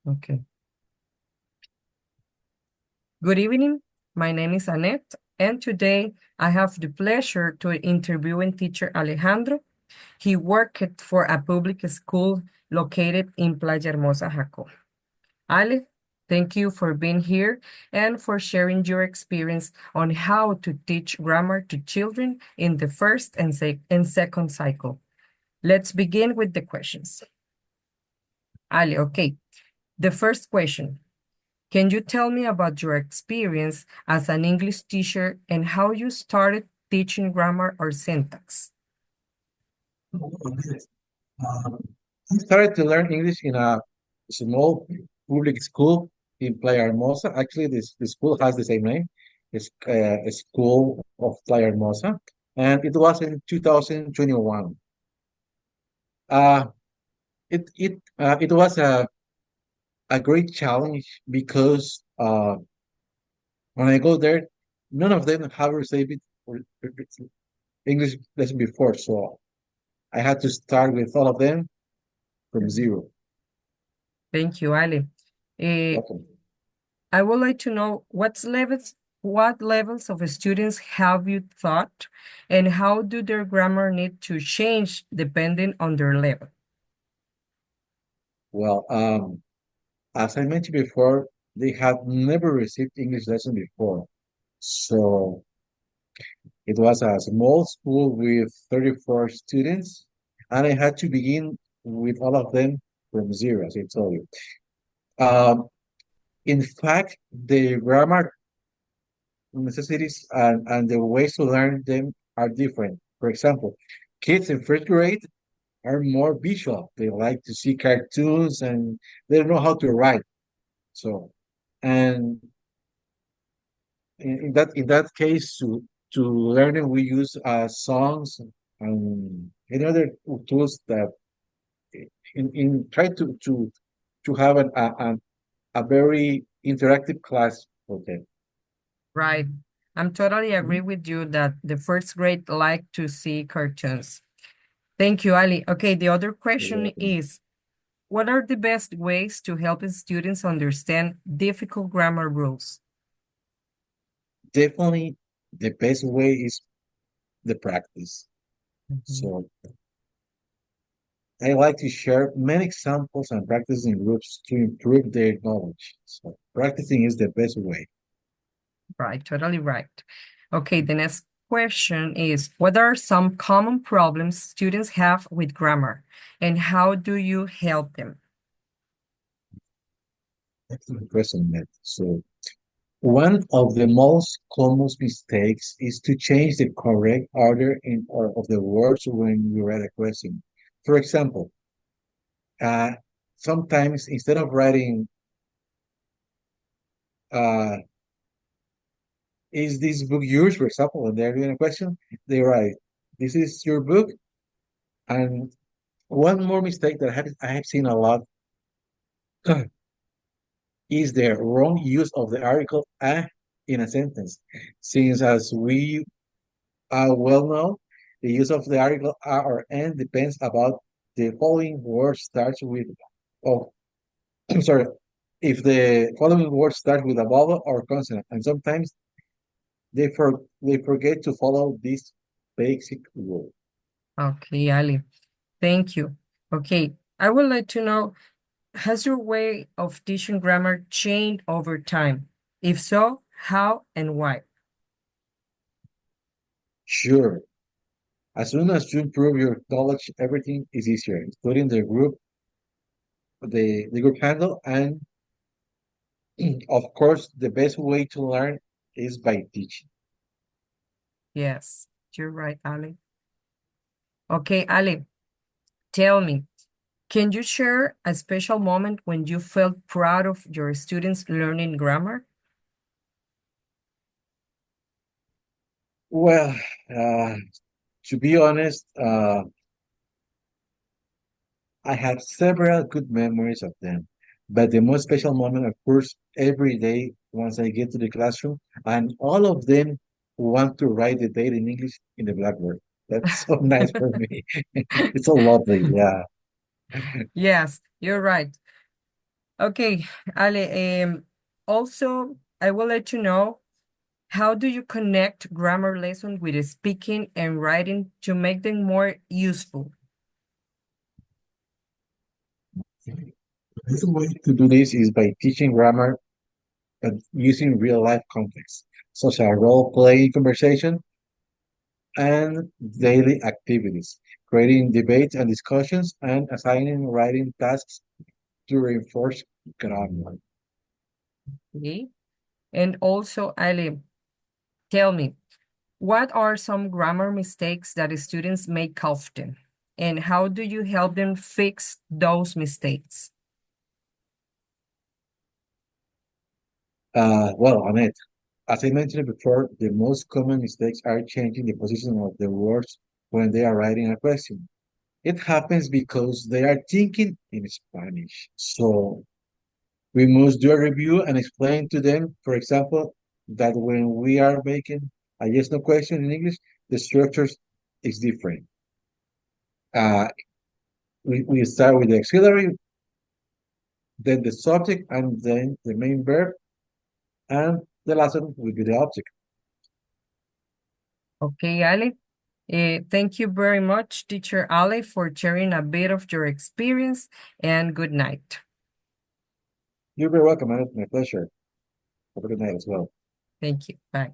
Okay. Good evening. My name is Annette, and today I have the pleasure to interviewing teacher Alejandro. He worked for a public school located in Playa Hermosa, Jaco. Ale, thank you for being here and for sharing your experience on how to teach grammar to children in the first and second cycle. Let's begin with the questions. Ale, okay. The first question. Can you tell me about your experience as an English teacher and how you started teaching grammar or syntax? I started to learn English in a small public school in Playa Hermosa. Actually, the school has the same name. It's a school of Playa Hermosa, and it was in 2021. Uh, it was a great challenge because when I go there, none of them have received English lesson before, so I had to start with all of them from Mhm. zero. Thank you, Ali. Eh, Welcome. I would like to know what levels of students have you taught, and how do their grammar need to change depending on their level? Well, as I mentioned before, they had never received English lesson before. So it was a small school with 34 students, and I had to begin with all of them from zero, as I told you. Um, in fact, the grammar necessities and the ways to learn them are different. For example, kids in first grade are more visual. They like to see cartoons and they don't know how to write. So, and in that case, to learning, we use songs and any other tools that in try to have a very interactive class for them. Right. I'm totally agree Mhm. with you that the first grade like to see cartoons. Thank you, Ali. Okay, the other You're question welcome. is, what are the best ways to help students understand difficult grammar rules? Definitely, the best way is the practice. Mhm. So I like to share many examples and practice in groups to improve their knowledge. So practicing is the best way. Right, totally right. Okay, the next question is, what are some common problems students have with grammar, and how do you help them? Excellent question, Matt. So one of the most common mistakes is to change the correct order in or of the words when you write a question. For example, uh, sometimes instead of writing, uh, "Is this book yours?" For example, when they're doing a question, they write, "This is your book." And one more mistake that I have seen a lot is the wrong use of the article "a" in a sentence. Since as we well know, the use of the article "a" or "n" depends about the following word starts with, oh, I'm sorry, if the following word starts with a vowel or consonant, and sometimes they forget to follow this basic rule. Okay, Ali, thank you. Okay, I would like to know, has your way of teaching grammar changed over time? If so, how and why? Sure, as soon as you improve your knowledge, everything is easier, including the group handle, and of course, the best way to learn is by teaching. Yes, you're right, Ali. Okay, Ali, tell me, can you share a special moment when you felt proud of your students learning grammar? Well, to be honest, I have several good memories of them, but the most special moment, of course, every day once I get to the classroom, and all of them want to write the date in English in the blackboard. That's so nice for me. It's so lovely. Yeah. Yes, you're right. Okay, Ale, also, I will let you know, how do you connect grammar lessons with speaking and writing to make them more useful? The best way to do this is by teaching grammar but using real life context, such as role playing conversation and daily activities, creating debates and discussions, and assigning writing tasks to reinforce grammar. Okay. And also, Ale, tell me, what are some grammar mistakes that students make often? And how do you help them fix those mistakes? Well, Annette, as I mentioned before, the most common mistakes are changing the position of the words when they are writing a question. It happens because they are thinking in Spanish. So we must do a review and explain to them, for example, that when we are making a yes no question in English, the structure is different. Uh, we start with the auxiliary, then the subject, and then the main verb, and the last one will be the object. Okay, Ale. Thank you very much, Teacher Ale, for sharing a bit of your experience, and good night. You're very welcome, and it's my pleasure. Have a good night as well. Thank you. Bye.